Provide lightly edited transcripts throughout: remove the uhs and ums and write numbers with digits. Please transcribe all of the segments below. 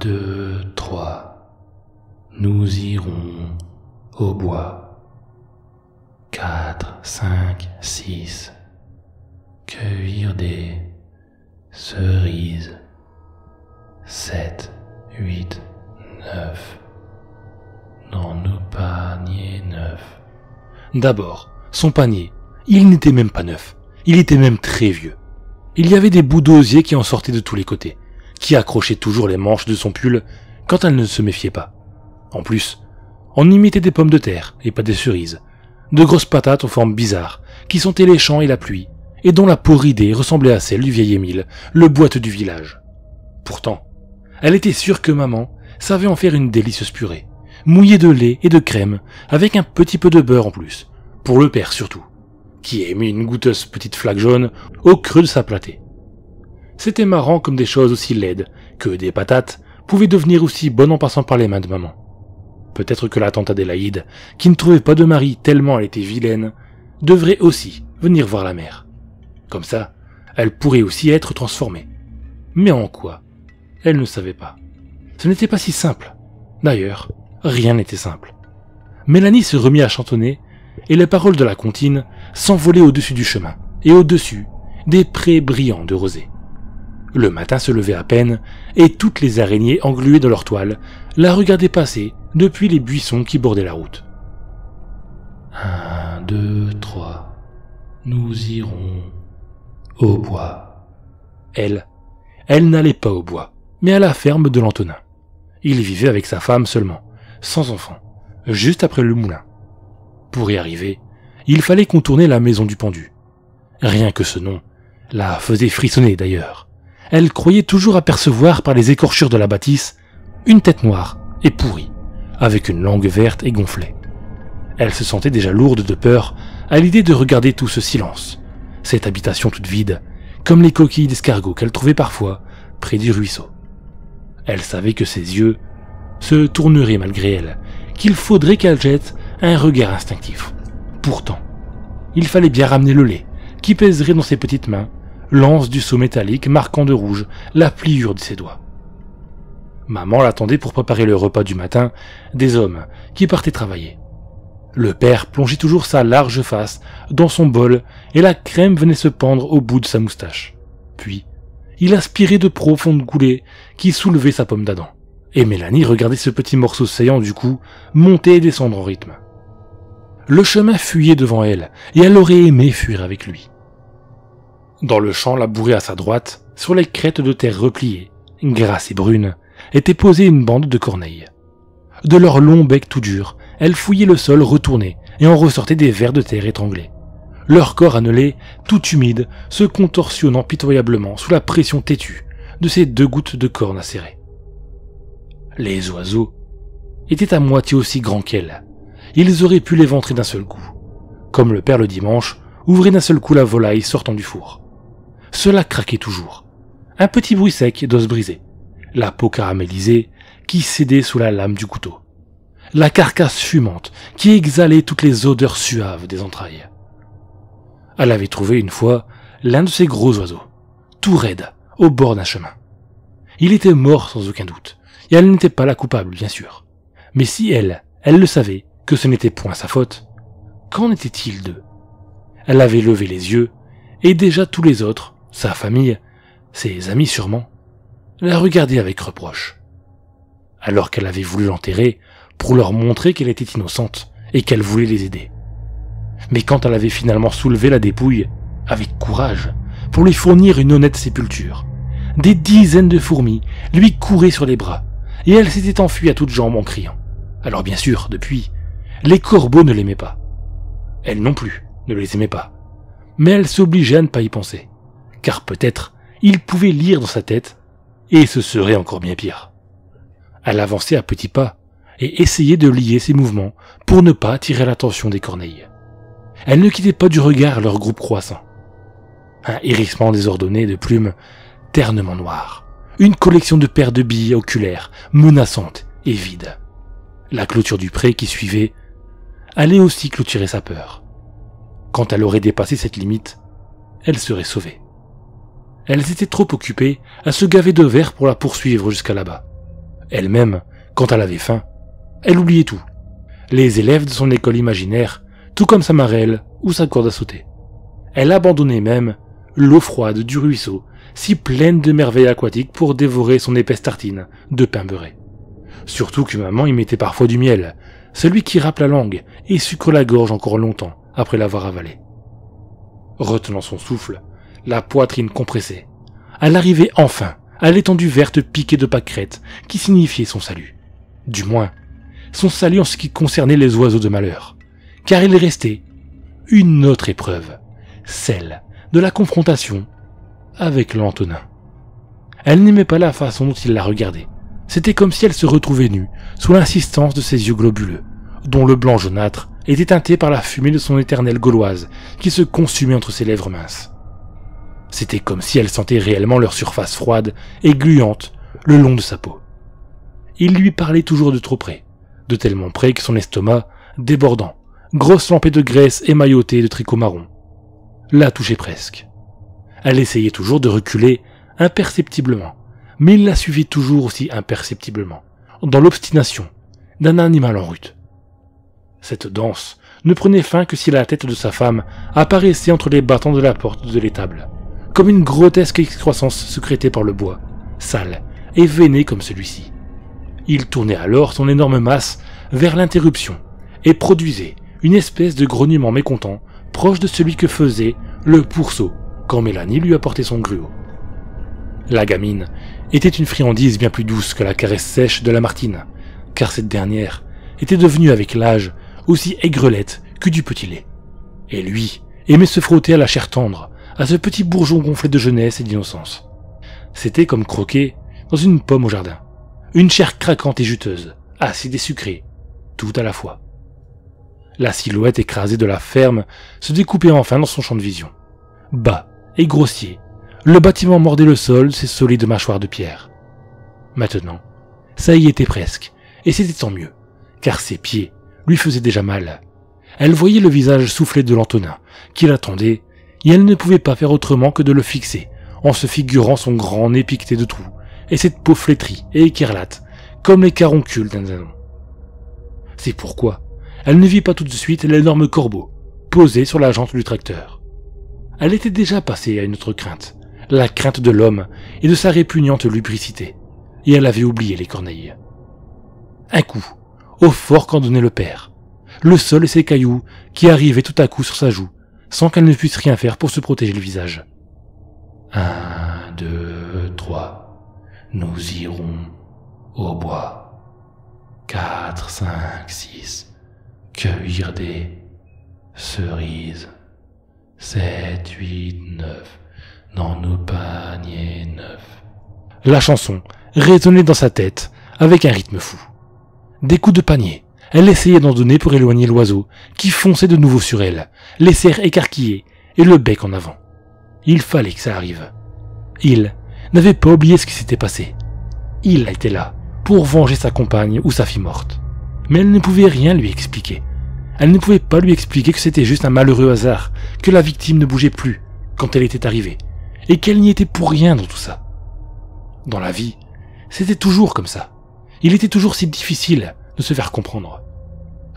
2, 3, nous irons au bois. 4, 5, 6, cueillir des cerises. 7, 8, 9, dans nos paniers neufs. D'abord, son panier, il n'était même pas neuf, il était même très vieux. Il y avait des bouts d'osier qui en sortaient de tous les côtés, qui accrochaient toujours les manches de son pull quand elle ne se méfiait pas. En plus, on y mettait des pommes de terre et pas des cerises, de grosses patates aux formes bizarres, qui sentaient les champs et la pluie, et dont la peau ridée ressemblait à celle du vieil Émile, le boiteux du village. Pourtant, elle était sûre que maman savait en faire une délicieuse purée, mouillée de lait et de crème, avec un petit peu de beurre en plus, pour le père surtout, qui aimait une goûteuse petite flaque jaune au creux de sa platée. C'était marrant comme des choses aussi laides que des patates pouvaient devenir aussi bonnes en passant par les mains de maman. Peut-être que la tante Adélaïde, qui ne trouvait pas de mari tellement elle était vilaine, devrait aussi venir voir la mère. Comme ça, elle pourrait aussi être transformée. Mais en quoi ? Elle ne savait pas. Ce n'était pas si simple. D'ailleurs, rien n'était simple. Mélanie se remit à chantonner, et les paroles de la comptine s'envolaient au-dessus du chemin, et au-dessus des prés brillants de rosée. Le matin se levait à peine, et toutes les araignées engluées dans leur toile la regardaient passer depuis les buissons qui bordaient la route. 1, 2, 3, nous irons au bois. Elle n'allait pas au bois, mais à la ferme de l'Antonin. Il vivait avec sa femme seulement, sans enfants, juste après le moulin. Pour y arriver, il fallait contourner la maison du pendu. Rien que ce nom la faisait frissonner d'ailleurs. Elle croyait toujours apercevoir par les écorchures de la bâtisse une tête noire et pourrie, avec une langue verte et gonflée. Elle se sentait déjà lourde de peur à l'idée de regarder tout ce silence, cette habitation toute vide, comme les coquilles d'escargot qu'elle trouvait parfois près du ruisseau. Elle savait que ses yeux se tourneraient malgré elle, qu'il faudrait qu'elle jette un regard instinctif. Pourtant, il fallait bien ramener le lait, qui pèserait dans ses petites mains, l'anse du seau métallique marquant de rouge la pliure de ses doigts. Maman l'attendait pour préparer le repas du matin des hommes qui partaient travailler. Le père plongeait toujours sa large face dans son bol et la crème venait se pendre au bout de sa moustache. Puis, il aspirait de profondes coulées qui soulevaient sa pomme d'Adam. Et Mélanie regardait ce petit morceau saillant du cou monter et descendre en rythme. Le chemin fuyait devant elle, et elle aurait aimé fuir avec lui. Dans le champ labouré à sa droite, sur les crêtes de terre repliées, grasses et brunes, était posée une bande de corneilles. De leur long bec tout dur, elles fouillaient le sol retourné et en ressortaient des vers de terre étranglés. Leur corps annelé, tout humide, se contorsionnant pitoyablement sous la pression têtue de ces 2 gouttes de cornes acérées. Les oiseaux étaient à moitié aussi grands qu'elle. Ils auraient pu l'éventrer d'un seul coup, comme le père le dimanche ouvrait d'un seul coup la volaille sortant du four. Cela craquait toujours. Un petit bruit sec d'os brisé, la peau caramélisée qui cédait sous la lame du couteau, la carcasse fumante qui exhalait toutes les odeurs suaves des entrailles. Elle avait trouvé une fois l'un de ces gros oiseaux, tout raide, au bord d'un chemin. Il était mort sans aucun doute, et elle n'était pas la coupable, bien sûr. Mais si elle le savait, que ce n'était point sa faute, qu'en était-il d'eux ? Elle avait levé les yeux, et déjà tous les autres, sa famille, ses amis sûrement, la regardaient avec reproche. Alors qu'elle avait voulu l'enterrer pour leur montrer qu'elle était innocente et qu'elle voulait les aider. Mais quand elle avait finalement soulevé la dépouille, avec courage, pour lui fournir une honnête sépulture, des dizaines de fourmis lui couraient sur les bras, et elle s'était enfuie à toutes jambes en criant. Alors bien sûr, depuis, les corbeaux ne l'aimaient pas. Elle non plus ne les aimait pas. Mais elle s'obligeait à ne pas y penser, car peut-être il pouvait lire dans sa tête, et ce serait encore bien pire. Elle avançait à petits pas, et essayait de lier ses mouvements pour ne pas attirer l'attention des corneilles. Elle ne quittait pas du regard leur groupe croissant. Un hérissement désordonné de plumes ternement noires. Une collection de paires de billes oculaires, menaçantes et vides. La clôture du pré qui suivait allait aussi clôturer sa peur. Quand elle aurait dépassé cette limite, elle serait sauvée. Elles étaient trop occupées à se gaver de verre pour la poursuivre jusqu'à là-bas. Elle-même, quand elle avait faim, elle oubliait tout. Les élèves de son école imaginaire, tout comme sa marelle ou sa corde à sauter. Elle abandonnait même l'eau froide du ruisseau, si pleine de merveilles aquatiques pour dévorer son épaisse tartine de pain beurré. Surtout que maman y mettait parfois du miel, celui qui râpe la langue et sucre la gorge encore longtemps après l'avoir avalé. Retenant son souffle, la poitrine compressée, elle arrivait enfin à l'étendue verte piquée de pâquerettes qui signifiait son salut. Du moins, son salut en ce qui concernait les oiseaux de malheur, car il restait une autre épreuve, celle de la confrontation avec l'Antonin. Elle n'aimait pas la façon dont il la regardait. C'était comme si elle se retrouvait nue, sous l'insistance de ses yeux globuleux, dont le blanc jaunâtre était teinté par la fumée de son éternelle gauloise qui se consumait entre ses lèvres minces. C'était comme si elle sentait réellement leur surface froide et gluante le long de sa peau. Il lui parlait toujours de trop près, de tellement près que son estomac, débordant, grosse lampée de graisse émaillotée de tricot marron, la touchait presque. Elle essayait toujours de reculer imperceptiblement, mais il la suivait toujours aussi imperceptiblement, dans l'obstination d'un animal en rut. Cette danse ne prenait fin que si la tête de sa femme apparaissait entre les battants de la porte de l'étable, comme une grotesque excroissance secrétée par le bois, sale et veiné comme celui-ci. Il tournait alors son énorme masse vers l'interruption et produisait une espèce de grognement mécontent proche de celui que faisait le pourceau quand Mélanie lui apportait son gruau. La gamine était une friandise bien plus douce que la caresse sèche de Lamartine, car cette dernière était devenue avec l'âge aussi aigrelette que du petit lait. Et lui aimait se frotter à la chair tendre, à ce petit bourgeon gonflé de jeunesse et d'innocence. C'était comme croquer dans une pomme au jardin, une chair craquante et juteuse, acide et sucrée, tout à la fois. La silhouette écrasée de la ferme se découpait enfin dans son champ de vision. Bas et grossier, le bâtiment mordait le sol de ses solides mâchoires de pierre. Maintenant, ça y était presque, et c'était tant mieux, car ses pieds lui faisaient déjà mal. Elle voyait le visage soufflé de l'Antonin, qui l'attendait, et elle ne pouvait pas faire autrement que de le fixer, en se figurant son grand nez piqueté de trous, et cette peau flétrie et écarlate, comme les caroncules d'un danon. C'est pourquoi elle ne vit pas tout de suite l'énorme corbeau, posé sur la jante du tracteur. Elle était déjà passée à une autre crainte, la crainte de l'homme et de sa répugnante lubricité, et elle avait oublié les corneilles. Un coup, au fort qu'en donnait le père, le sol et ses cailloux qui arrivaient tout à coup sur sa joue, sans qu'elle ne puisse rien faire pour se protéger le visage. 1, 2, 3, nous irons au bois. 4, 5, 6, cueillir des cerises. 7, 8, 9, dans nos paniers neufs. La chanson résonnait dans sa tête avec un rythme fou. Des coups de panier, elle essayait d'en donner pour éloigner l'oiseau, qui fonçait de nouveau sur elle, les serres écarquillées et le bec en avant. Il fallait que ça arrive. Il n'avait pas oublié ce qui s'était passé. Il était là, pour venger sa compagne ou sa fille morte. Mais elle ne pouvait rien lui expliquer. Elle ne pouvait pas lui expliquer que c'était juste un malheureux hasard, que la victime ne bougeait plus quand elle était arrivée, et qu'elle n'y était pour rien dans tout ça. Dans la vie, c'était toujours comme ça. Il était toujours si difficile de se faire comprendre.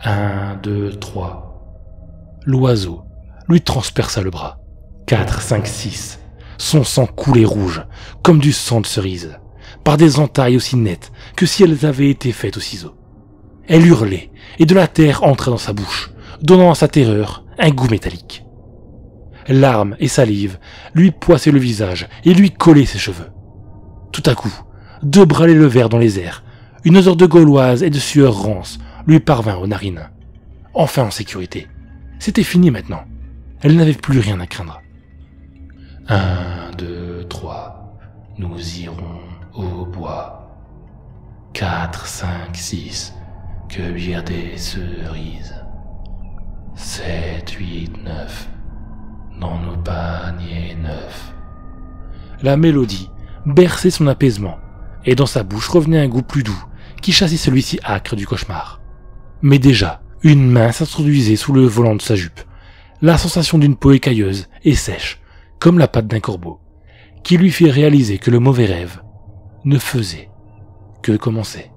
1, 2, 3. L'oiseau lui transperça le bras. 4, 5, 6. Son sang coulait rouge, comme du sang de cerise, par des entailles aussi nettes que si elles avaient été faites au ciseau. Elle hurlait, et de la terre entrait dans sa bouche, donnant à sa terreur un goût métallique. Larmes et salive lui poissaient le visage et lui collaient ses cheveux. Tout à coup, 2 bras l'élevèrent dans les airs. Une odeur de gauloise et de sueur rance lui parvint aux narines. Enfin en sécurité. C'était fini maintenant. Elle n'avait plus rien à craindre. 1, 2, 3. Nous irons au bois. 4, 5, 6. Cueillir des cerises. 7, 8, 9. Dans nos paniers neufs. La mélodie berçait son apaisement, et dans sa bouche revenait un goût plus doux, qui chassait celui-ci âcre du cauchemar. Mais déjà, une main s'introduisait sous le volant de sa jupe, la sensation d'une peau écailleuse et sèche, comme la patte d'un corbeau, qui lui fit réaliser que le mauvais rêve ne faisait que commencer.